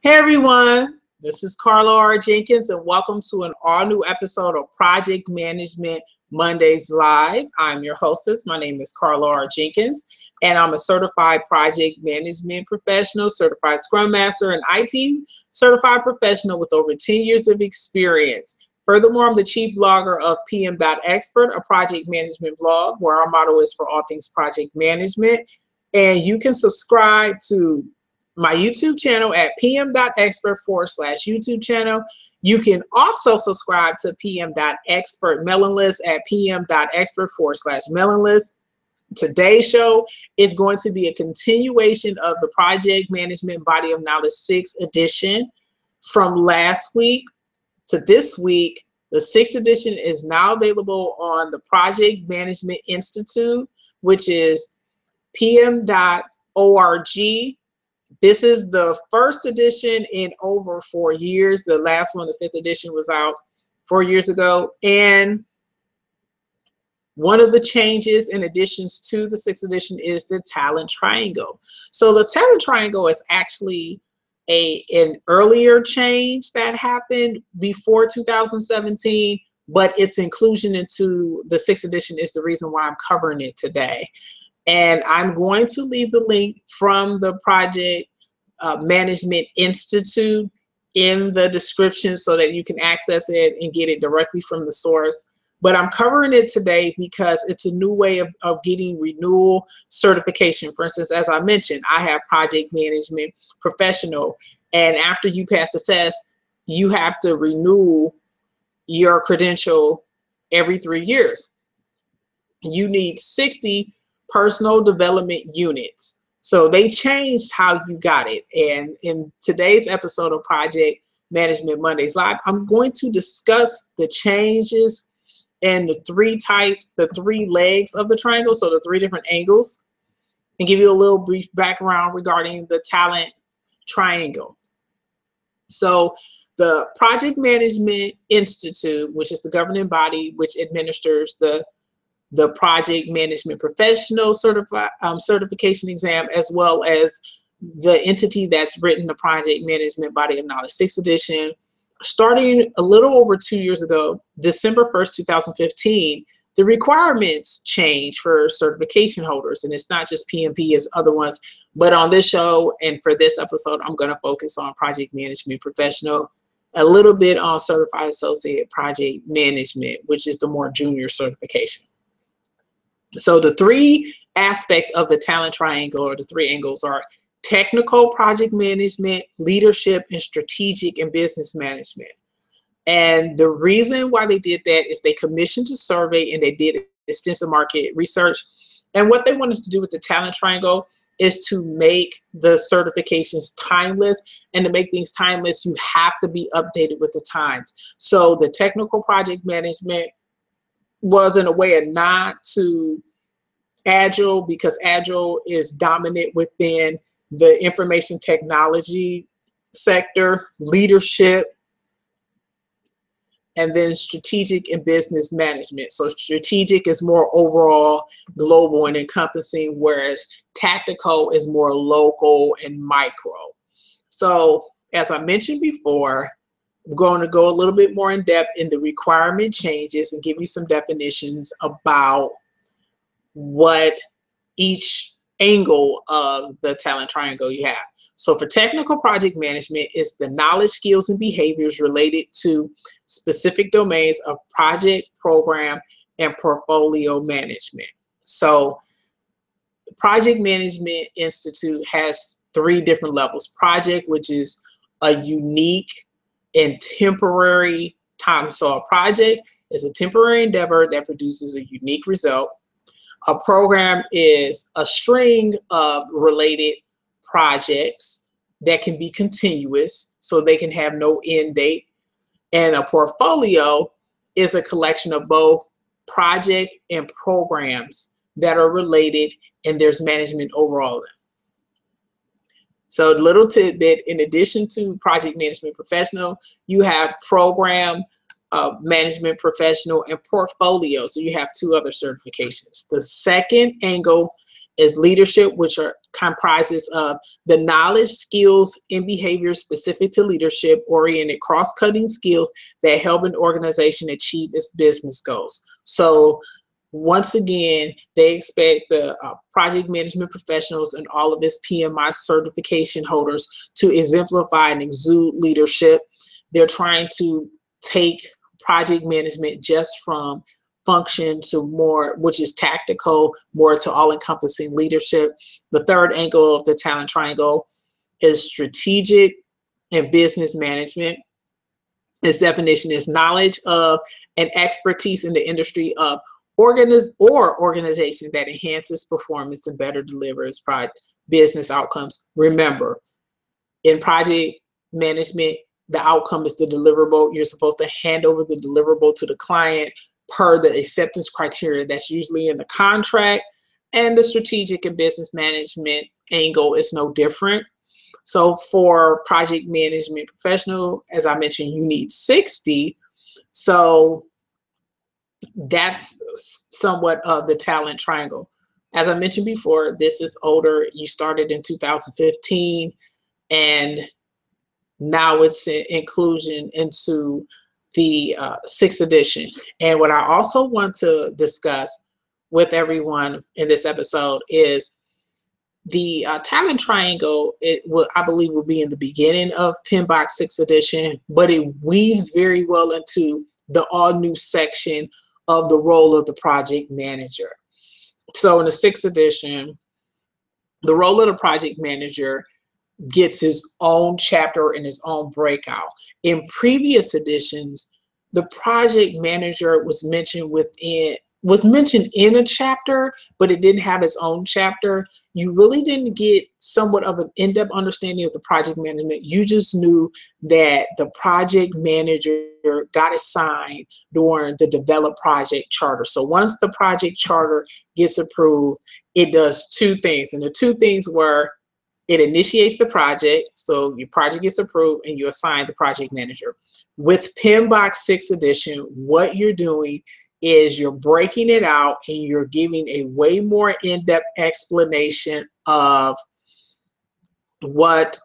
Hey everyone, this is Carla Jenkins and welcome to an all new episode of Project Management Mondays Live. I'm your hostess. My name is Carla Jenkins and I'm a certified project management professional, certified scrum master, and IT certified professional with over 10 years of experience. Furthermore, I'm the chief blogger of PMBOK 6th, a project management blog where our motto is for all things project management. And you can subscribe to my YouTube channel at pm.expert/YouTube channel. You can also subscribe to pm.expert mailing list at pm.expert/mailing list. Today's show is going to be a continuation of the Project Management Body of Knowledge 6th edition. From last week to this week, the 6th edition is now available on the Project Management Institute, which is pm.org. This is the first edition in over 4 years. The last one, the 5th edition, was out 4 years ago. And one of the changes in additions to the 6th edition is the talent triangle. So the talent triangle is actually an earlier change that happened before 2017, but its inclusion into the 6th edition is the reason why I'm covering it today. And I'm going to leave the link from the Project Management Institute in the description so that you can access it and get it directly from the source. But I'm covering it today because it's a new way of getting renewal certification. For instance, as I mentioned, I have project management professional, and after you pass the test, you have to renew your credential every 3 years. You need 60 personal development units. So they changed how you got it. And in today's episode of Project Management Mondays Live, I'm going to discuss the changes and the three legs of the triangle, so the 3 different angles, and give you a little brief background regarding the talent triangle. So the Project Management Institute, which is the governing body which administers the Project Management Professional certification exam, as well as the entity that's written the Project Management Body of Knowledge 6th edition. Starting a little over 2 years ago, December 1st, 2015, the requirements change for certification holders. And it's not just PMP as other ones, but on this show and for this episode, I'm going to focus on Project Management Professional, a little bit on Certified Associate Project Management, which is the more junior certification. So the 3 aspects of the talent triangle, or the 3 angles, are technical project management, leadership, and strategic and business management. And the reason why they did that is they commissioned a survey and they did extensive market research. And what they wanted to do with the talent triangle is to make the certifications timeless. And to make things timeless, you have to be updated with the times. So the technical project management was in a way a nod to Agile, because Agile is dominant within the information technology sector, leadership, and then strategic and business management. So strategic is more overall global and encompassing, whereas tactical is more local and micro. So as I mentioned before, I'm going to go a little bit more in depth in the requirement changes and give you some definitions about what each angle of the talent triangle you have. So for technical project management, it's the knowledge, skills, and behaviors related to specific domains of project, program, and portfolio management. So the Project Management Institute has 3 different levels. Project, which is a unique and temporary time. So a project is a temporary endeavor that produces a unique result. A program is a string of related projects that can be continuous, so they can have no end date. And a portfolio is a collection of both project and programs that are related, and there's management over all of them. So a little tidbit, in addition to project management professional, you have program management professional and portfolio. So you have 2 other certifications. The second angle is leadership, which comprises of the knowledge, skills, and behaviors specific to leadership, oriented cross-cutting skills that help an organization achieve its business goals. So once again, they expect the project management professionals and all of its PMI certification holders to exemplify and exude leadership. They're trying to take project management just from function to more, which is tactical, more to all-encompassing leadership. The third angle of the talent triangle is strategic and business management. Its definition is knowledge of and expertise in the industry of organization that enhances performance and better delivers business outcomes. Remember, in project management, the outcome is the deliverable. You're supposed to hand over the deliverable to the client per the acceptance criteria that's usually in the contract, and the strategic and business management angle is no different. So for project management professional, as I mentioned, you need 60. So that's somewhat of the talent triangle. As I mentioned before, this is older. You started in 2015, and now it's inclusion into the 6th edition. And what I also want to discuss with everyone in this episode is the talent triangle. I believe will be in the beginning of PMBOK 6th edition, but it weaves very well into the all new section of the role of the project manager. So in the 6th edition, the role of the project manager gets his own chapter and his own breakout. In previous editions, the project manager was mentioned in a chapter, but it didn't have its own chapter. You really didn't get somewhat of an in-depth understanding of the project management. You just knew that the project manager got assigned during the develop project charter. So once the project charter gets approved, it does two things. And the two things were, it initiates the project, so your project gets approved, and you assign the project manager. With PMBOK 6th edition, what you're doing is you're breaking it out and you're giving a way more in-depth explanation of what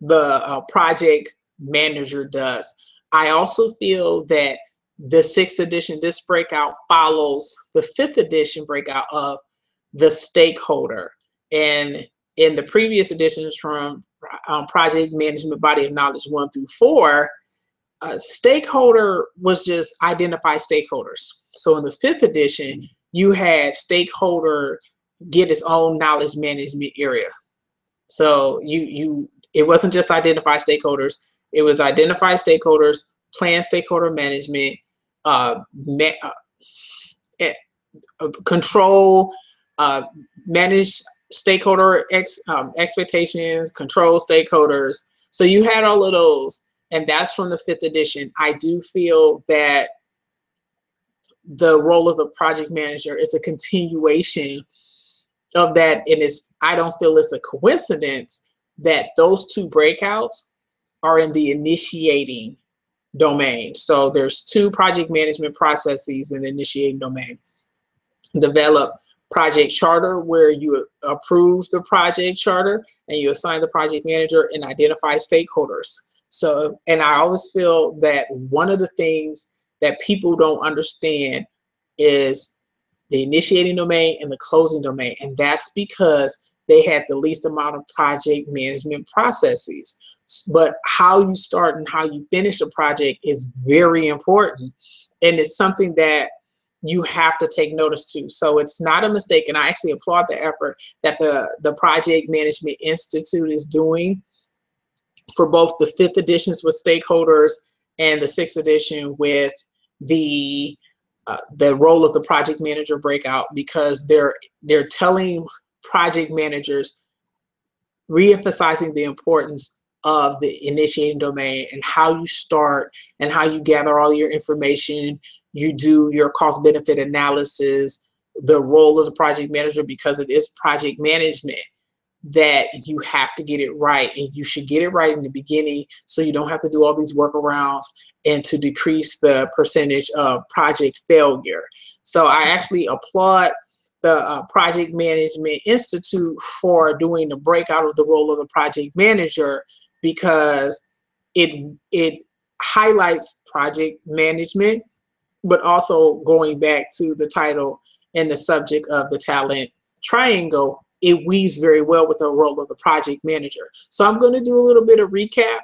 the project manager does. I also feel that the 6th edition, this breakout follows the 5th edition breakout of the stakeholder. And in the previous editions from Project Management Body of Knowledge 1 through 4, stakeholder was just identify stakeholders. So in the 5th edition, you had stakeholder get its own knowledge management area. So it wasn't just identify stakeholders, it was identify stakeholders, plan stakeholder management, control, manage stakeholder expectations, control stakeholders. So you had all of those, and that's from the 5th edition. I do feel that the role of the project manager is a continuation of that, and I don't feel it's a coincidence that those two breakouts are in the initiating domain. So there's two project management processes in the initiating domain. Develop project charter, where you approve the project charter and you assign the project manager, and identify stakeholders. So, and I always feel that one of the things that people don't understand is the initiating domain and the closing domain. And that's because they had the least amount of project management processes. But how you start and how you finish a project is very important. And it's something that you have to take notice to. So it's not a mistake. And I actually applaud the effort that the Project Management Institute is doing for both the 5th editions with stakeholders and the 6th edition with the role of the project manager breakout, because they're telling project managers, re-emphasizing the importance of the initiating domain and how you start and how you gather all your information. You do your cost benefit analysis, the role of the project manager, because it is project management, that you have to get it right, and you should get it right in the beginning so you don't have to do all these workarounds and to decrease the percentage of project failure. So I actually applaud the Project Management Institute for doing the breakout of the role of the project manager, because it highlights project management, but also going back to the title and the subject of the talent triangle, it weaves very well with the role of the project manager. So I'm going to do a little bit of recap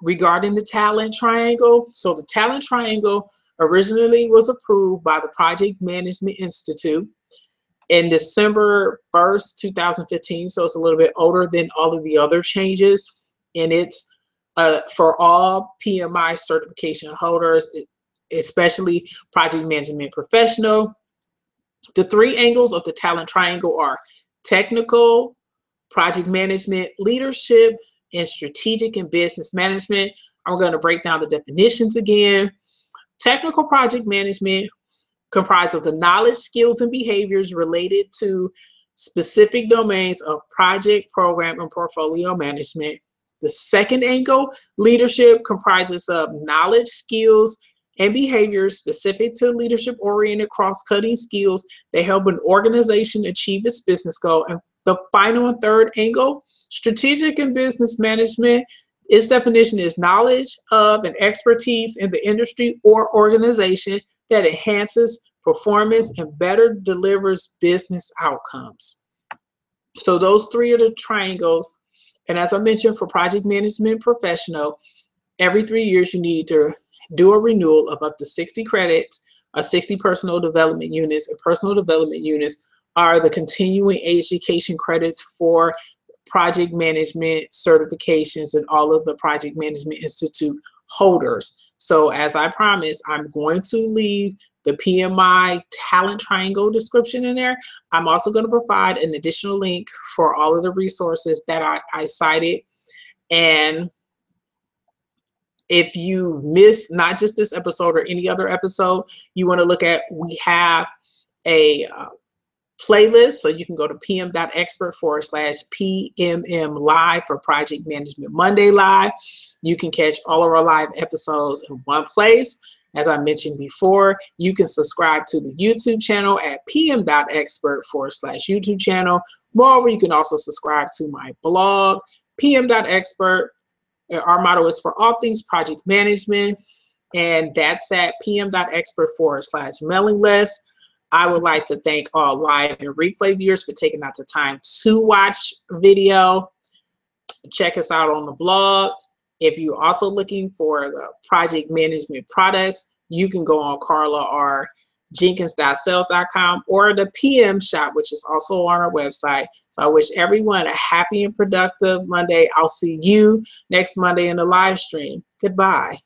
regarding the talent triangle. So the talent triangle originally was approved by the Project Management Institute in December 1st, 2015. So it's a little bit older than all of the other changes. And it's for all PMI certification holders, especially project management professional. The three angles of the talent triangle are technical, project management, leadership, and strategic and business management. I'm going to break down the definitions again. Technical project management comprised of the knowledge, skills, and behaviors related to specific domains of project, program, and portfolio management. The second angle, leadership, comprises of knowledge, skills, and behaviors specific to leadership-oriented cross-cutting skills that help an organization achieve its business goal. And the final and third angle, strategic and business management, its definition is knowledge of and expertise in the industry or organization that enhances performance and better delivers business outcomes. So those three are the triangles. And as I mentioned, for project management professional, every 3 years you need to do a renewal of up to 60 credits, 60 personal development units. And personal development units are the continuing education credits for project management certifications and all of the Project Management Institute holders. So as I promised, I'm going to leave the PMI talent triangle description in there. I'm also going to provide an additional link for all of the resources that I cited. And if you missed not just this episode or any other episode you want to look at, we have a playlist. So you can go to pm.expert/PMM live for Project Management Monday Live. You can catch all of our live episodes in one place. As I mentioned before, you can subscribe to the YouTube channel at pm.expert/YouTube channel. Moreover, you can also subscribe to my blog, pm.expert. Our motto is for all things project management, and that's at pm.expert/mailing list. I would like to thank all live and replay viewers for taking out the time to watch video. Check us out on the blog. If you're also looking for the project management products, you can go on Carla or Jenkins.sales.com or the PM shop, which is also on our website. So I wish everyone a happy and productive Monday. I'll see you next Monday in the live stream. Goodbye.